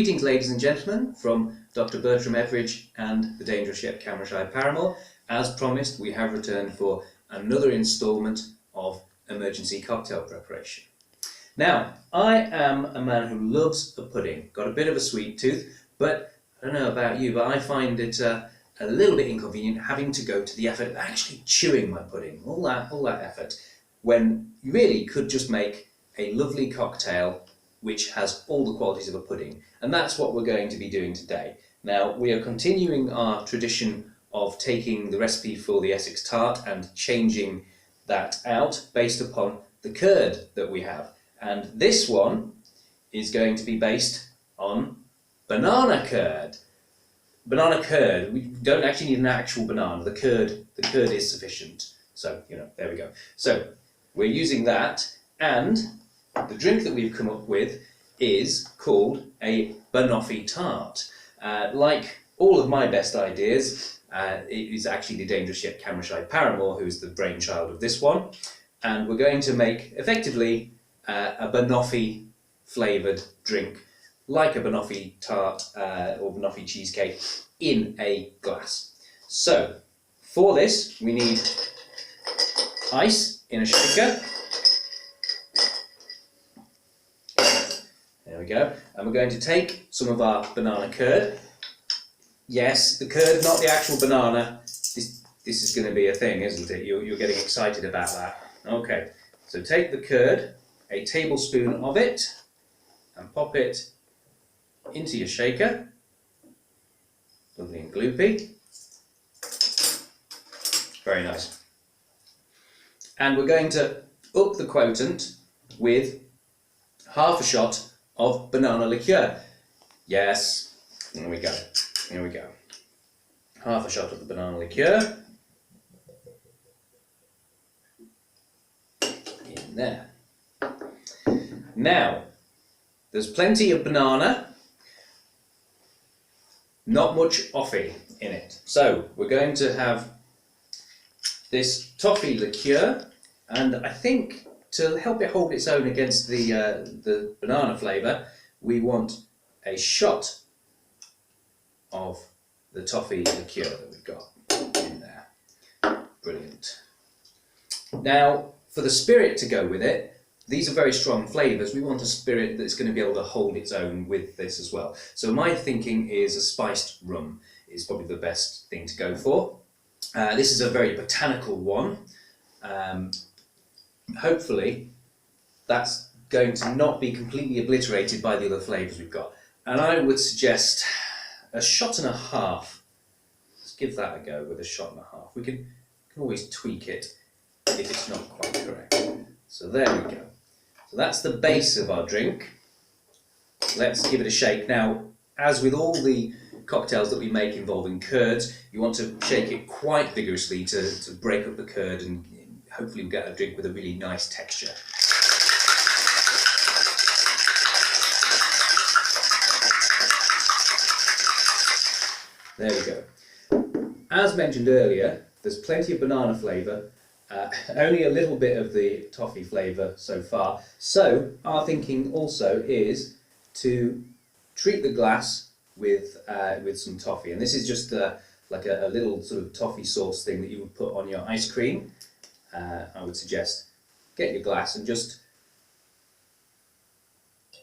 Greetings, ladies and gentlemen, from Dr. Bertram Everidge and the Dangerous Yet Camera Shy Paramour. As promised, we have returned for another instalment of emergency cocktail preparation. Now, I am a man who loves a pudding, got a bit of a sweet tooth, but I don't know about you, but I find it a little bit inconvenient having to go to the effort of actually chewing my pudding, all that effort, when you really could just make a lovely cocktail which has all the qualities of a pudding. And that's what we're going to be doing today. Now, we are continuing our tradition of taking the recipe for the Essex tart and changing that out based upon the curd that we have. And this one is going to be based on banana curd. Banana curd, we don't actually need an actual banana, the curd is sufficient. So, there we go. So, we're using that, and the drink that we've come up with is called a Banoffee Tart. Like all of my best ideas, it is actually the Dangerous Yet Camera Shy Paramour who's the brainchild of this one. And we're going to make, effectively, a Banoffee flavoured drink, like a Banoffee Tart or Banoffee cheesecake, in a glass. So, for this, we need ice in a shaker. There we go. And we're going to take some of our banana curd. Yes, the curd, not the actual banana. This is going to be a thing, isn't it? You're getting excited about that. Okay, so take the curd, a tablespoon of it, and pop it into your shaker. Lovely and gloopy. Very nice. And we're going to up the quotient with half a shot of banana liqueur. Yes, here we go. Here we go. Half a shot of the banana liqueur. In there. Now, there's plenty of banana, not much toffee in it. So, we're going to have this toffee liqueur, and I think to help it hold its own against the banana flavour, we want a shot of the toffee liqueur that we've got in there. Brilliant. Now, for the spirit to go with it, these are very strong flavours. We want a spirit that's going to be able to hold its own with this as well. So my thinking is a spiced rum is probably the best thing to go for. This is a very botanical one. Hopefully that's going to not be completely obliterated by the other flavours we've got. And I would suggest a shot and a half. Let's give that a go with a shot and a half. We can always tweak it if it's not quite correct. So there we go. So that's the base of our drink. Let's give it a shake. Now, as with all the cocktails that we make involving curds, you want to shake it quite vigorously to break up the curd, and hopefully we'll get a drink with a really nice texture. There we go. As mentioned earlier, there's plenty of banana flavour, only a little bit of the toffee flavour so far. So our thinking also is to treat the glass with some toffee, and this is just like a little sort of toffee sauce thing that you would put on your ice cream. I would suggest get your glass and just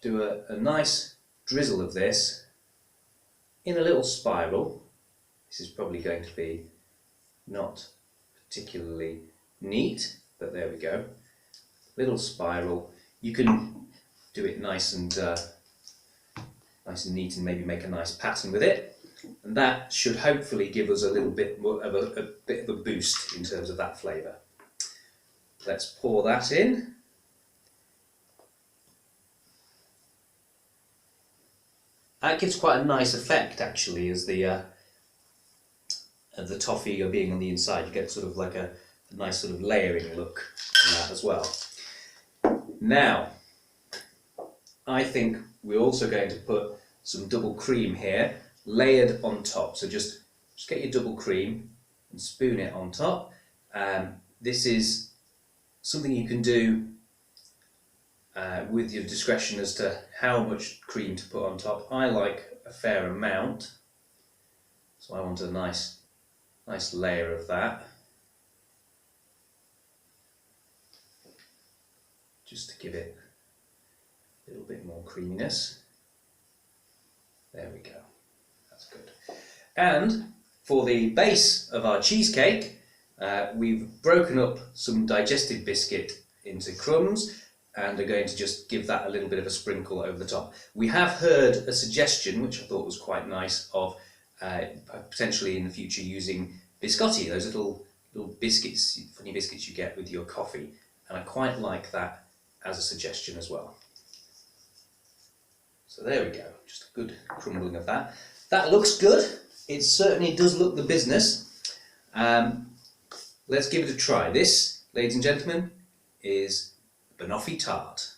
do a nice drizzle of this in a little spiral. This is probably going to be not particularly neat, but there we go. Little spiral. You can do it nice and neat and maybe make a nice pattern with it. And that should hopefully give us a little bit more of a bit of a boost in terms of that flavour. Let's pour that in. That gives quite a nice effect actually, as the toffee being on the inside. You get sort of like a nice sort of layering look on that as well. Now, I think we're also going to put some double cream here, layered on top. So just get your double cream and spoon it on top. This is something you can do with your discretion as to how much cream to put on top. I like a fair amount, so I want a nice layer of that, just to give it a little bit more creaminess. There we go, that's good. And for the base of our cheesecake, we've broken up some digested biscuit into crumbs and are going to just give that a little bit of a sprinkle over the top. We have heard a suggestion, which I thought was quite nice, of potentially in the future using biscotti, those little biscuits, funny biscuits you get with your coffee, and I quite like that as a suggestion as well. So there we go, just a good crumbling of that. That looks good. It certainly does look the business. Let's give it a try. This, ladies and gentlemen, is Banoffee Tart.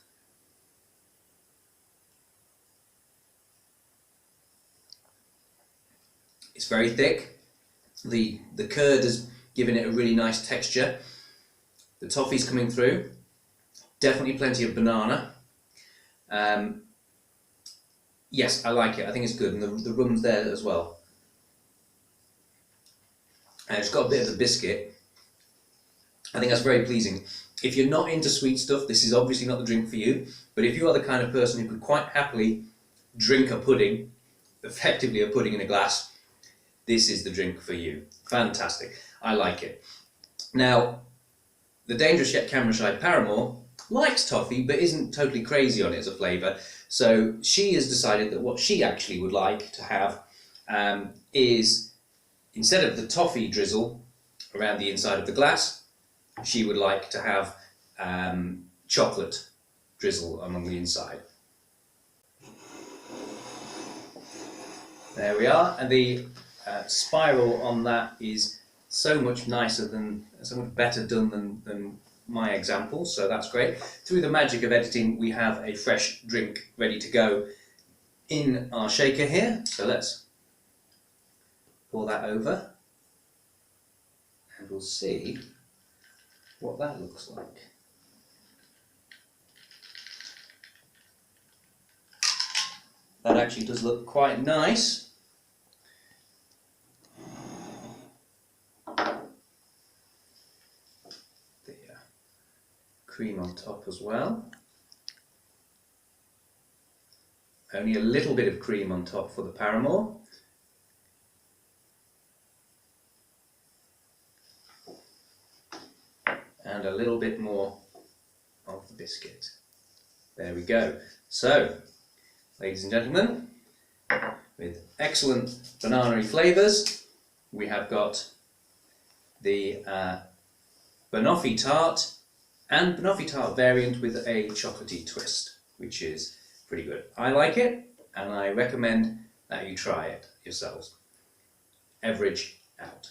It's very thick. The curd has given it a really nice texture. The toffee's coming through. Definitely plenty of banana. Yes, I like it. I think it's good, and the rum's there as well. And it's got a bit of the biscuit. I think that's very pleasing. If you're not into sweet stuff, this is obviously not the drink for you. But if you are the kind of person who could quite happily drink a pudding, effectively a pudding in a glass, this is the drink for you. Fantastic. I like it. Now, the dangerous yet camera-shy Paramore likes toffee, but isn't totally crazy on it as a flavour. So she has decided that what she actually would like to have is, instead of the toffee drizzle around the inside of the glass, she would like to have chocolate drizzle along the inside. There we are, and the spiral on that is so much nicer so much better done than my example, so that's great. Through the magic of editing, we have a fresh drink ready to go in our shaker here, so let's pour that over and we'll see what that looks like. That actually does look quite nice. The cream on top as well. Only a little bit of cream on top for the Paramore. And a little bit more of the biscuit. There we go. So, ladies and gentlemen, with excellent banana-y flavours, we have got the Banoffee Tart and Banoffee Tart variant with a chocolatey twist, which is pretty good. I like it, and I recommend that you try it yourselves. Everidge out.